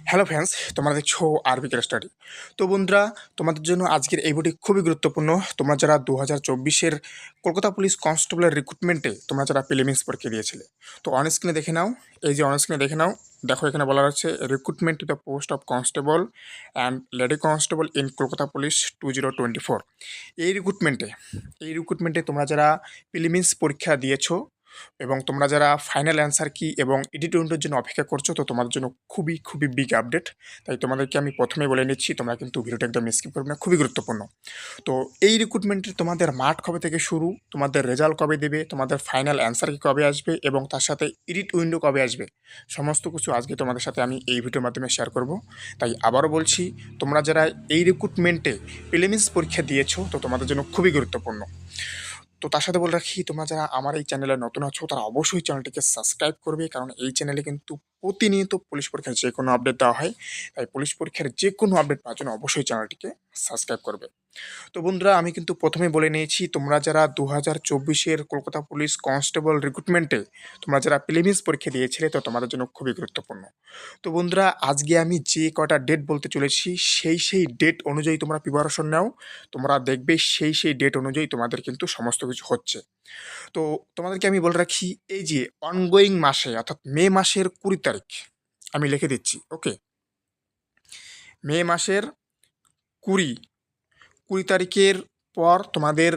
Hello friends, তোমরা দেখছো আরবিকের study. তো বন্ধুরা, তোমাদের জন্য আজকের এই ভিডিওটি খুবই গুরুত্বপূর্ণ। তোমরা যারা 2024-এর কলকাতা পুলিশ কনস্টেবলের রিক্রুটমেন্টে তোমরা যারা প্রিলিমিনস পরীক্ষা দিয়েছিলে, তো অন স্ক্রিনে দেখে নাও। এই যে অন স্ক্রিনে দেখে নাও, দেখো এখানে বলা হচ্ছে recruitment to the post of constable and lady constable in Kolkata police 2024। এই রিক্রুটমেন্টে তোমরা যারা প্রিলিমিনস পরীক্ষা দিয়েছো এবং তোমরা যারা ফাইনাল অ্যান্সার কি এবং এডিট উইন্ডোর জন্য অপেক্ষা করছো, তো তোমাদের জন্য খুবই খুবই বিগ আপডেট। তাই তোমাদেরকে আমি প্রথমেই বলে নিচ্ছি, তোমরা কিন্তু ভিডিওটা একদম স্কিপ করবে না, খুবই গুরুত্বপূর্ণ। তো এই রিক্রুটমেন্টের তোমাদের মাঠ কবে থেকে শুরু, তোমাদের রেজাল্ট কবে দেবে, তোমাদের ফাইনাল অ্যান্সার কি কবে আসবে এবং তার সাথে এডিট উইন্ডো কবে আসবে, সমস্ত কিছু আজকে তোমাদের সাথে আমি এই ভিডিওর মাধ্যমে শেয়ার করব। তাই আবারও বলছি, তোমরা যারা এই রিক্রুটমেন্টে প্রিলিমিনস পরীক্ষা দিয়েছো, তো তোমাদের জন্য খুবই গুরুত্বপূর্ণ। তো তার সাথে বলে রাখি, তোমরা যারা আমার এই চ্যানেলে নতুন আছো তারা অবশ্যই চ্যানেলটিকে সাবস্ক্রাইব করবে, কারণ এই চ্যানেলে কিন্তু প্রতিনিয়ত পুলিশ পরীক্ষার যে কোনো আপডেট দেওয়া হয়। তাই পুলিশ পরীক্ষার যে কোনো আপডেট পাওয়ার জন্য অবশ্যই চ্যানেলটিকে সাবস্ক্রাইব করবে। তো বন্ধুরা, আমি কিন্তু প্রথমে বলে নিয়েছি, তোমরা যারা 2024-এর কলকাতা পুলিশ কনস্টেবল রিক্রুটমেন্টে তোমরা যারা প্রিলিমিনস পরীক্ষা দিয়েছিলে, তো তোমাদের জন্য খুবই গুরুত্বপূর্ণ। তো বন্ধুরা, আজকে আমি যে কটা ডেট বলতে চলেছি সেই ডেট অনুযায়ী তোমরা প্রিপারেশন নাও। তোমরা দেখবে সেই ডেট অনুযায়ী তোমাদের কিন্তু সমস্ত কিছু হচ্ছে। তো তোমাদেরকে আমি বলে রাখি, এই যে অনগোয়িং মাসে অর্থাৎ মে মাসের 20 তারিখ আমি লিখে দিচ্ছি। ওকে, মে মাসের কুড়ি কুড়ি তারিখের পর তোমাদের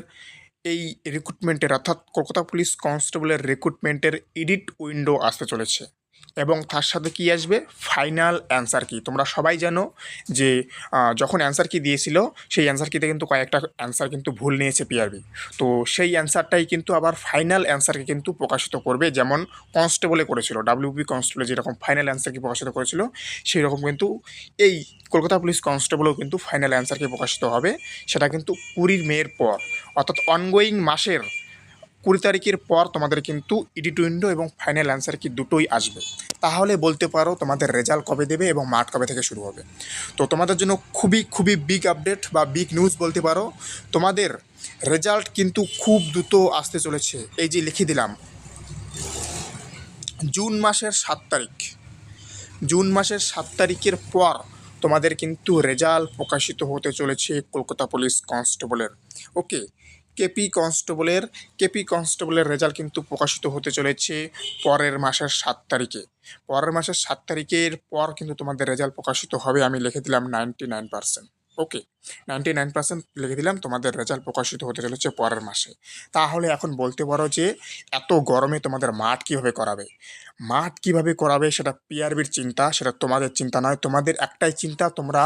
এই রিক্রুটমেন্টের অর্থাৎ কলকাতা পুলিশ কনস্টেবলের রিক্রুটমেন্টের এডিট উইন্ডো আসতে চলেছে এবং তার সাথে কি আসবে, ফাইনাল অ্যান্সার কি। তোমরা সবাই জানো যে যখন অ্যান্সার কি দিয়েছিল, সেই অ্যান্সার কিতে কিন্তু কয়েকটা অ্যান্সার কিন্তু ভুল নিয়েছে পিআরবি। তো সেই অ্যান্সারটাই কিন্তু আবার ফাইনাল অ্যান্সারকে কিন্তু প্রকাশিত করবে, যেমন কনস্টেবলে করেছিল, ডাব্লিউবি কনস্টেবলে যেরকম ফাইনাল অ্যান্সারকে প্রকাশিত করেছিল, সেই রকম কিন্তু এই কলকাতা পুলিশ কনস্টেবলও কিন্তু ফাইনাল অ্যান্সারকে প্রকাশিত হবে। সেটা কিন্তু 20 মের পর, অর্থাৎ অনগোয়িং মাসের 20 তারিখের পর তোমাদের কিন্তু এডিট উইন্ডো এবং ফাইনাল অ্যান্সার কি দুটোই আসবে। তাহলে বলতে পারো তোমাদের রেজাল্ট কবে দেবে এবং মাঠ কবে থেকে শুরু হবে। তো তোমাদের জন্য খুবই খুবই বিগ আপডেট বা বিগ নিউজ বলতে পারো, তোমাদের রেজাল্ট কিন্তু খুব দ্রুত আসতে চলেছে। এই যে লিখে দিলাম, জুন মাসের 7 তারিখ, জুন মাসের 7 তারিখের পর তোমাদের কিন্তু রেজাল্ট প্রকাশিত হতে চলেছে কলকাতা পুলিশ কনস্টেবলের। ওকে, কেপি কনস্টেবলের রেজাল্ট কিন্তু প্রকাশিত হতে চলেছে পরের মাসের 7 তারিখে। পরের মাসের 7 তারিখের পর কিন্তু তোমাদের রেজাল্ট প্রকাশিত হবে। আমি লিখে দিলাম 99%। ওকে, 99% লিখে দিলাম, তোমাদের রেজাল্ট প্রকাশিত হতে চলেছে পরের মাসে। তাহলে এখন বলতে পারো যে এত গরমে তোমাদের মাঠ কীভাবে করাবে, মাঠ কীভাবে করাবে সেটা পিআরবির চিন্তা, সেটা তোমাদের চিন্তা নয়। তোমাদের একটাই চিন্তা, তোমরা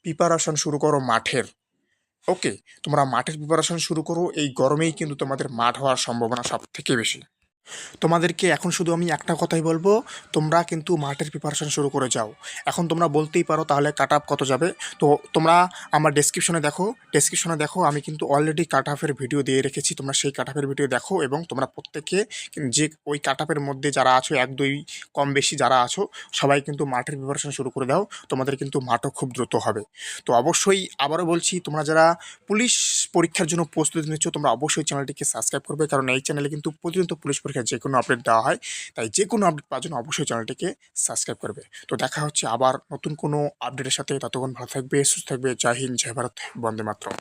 প্রিপারেশন শুরু করো মাঠের। ওকে, তোমরা মাঠের প্রিপারেশন শুরু করো, এই গরমেই কিন্তু তোমাদের মাঠ হওয়ার সম্ভাবনা সব থেকে বেশি। তোমাদেরকে এখন শুধু আমি একটা কথাই বলবো, তোমরা কিন্তু মাঠের প্রিপারেশন শুরু করে যাও। এখন তোমরা বলতেই পারো তাহলে কাট অফ কত যাবে। তো তোমরা আমার ডেসক্রিপশনে দেখো, আমি কিন্তু অলরেডি কাট অফের ভিডিও দিয়ে রেখেছি। তোমরা সেই কাট অফের ভিডিও দেখো এবং তোমরা প্রত্যেকে যে ওই কাট অফের মধ্যে যারা আছো, 1-2 কম বেশি যারা আছো, সবাই কিন্তু মাঠের প্রিপারেশন শুরু করে দাও। তোমাদের কিন্তু মাঠও খুব দ্রুত হবে। তো অবশ্যই আবারও বলছি, তোমরা যারা পুলিশ পরীক্ষার জন্য প্রস্তুতি নিচ্ছ, তোমরা অবশ্যই চ্যানেলটিকে সাবস্ক্রাইব করবে, কারণ এই চ্যানেলে কিন্তু প্রতিনিয়ত পুলিশ পরীক্ষার যে কোনো আপডেট দেওয়া হয়। তাই যে কোনো আপডেট পাওয়ার জন্য অবশ্যই চ্যানেলটিকে সাবস্ক্রাইব করবে। তো দেখা হচ্ছে আবার নতুন কোনো আপডেটের সাথে। ততক্ষণ ভালো থাকবে, সুস্থ থাকবে। জয় হিন্দ, জয় ভারত, বন্দে মাতরম।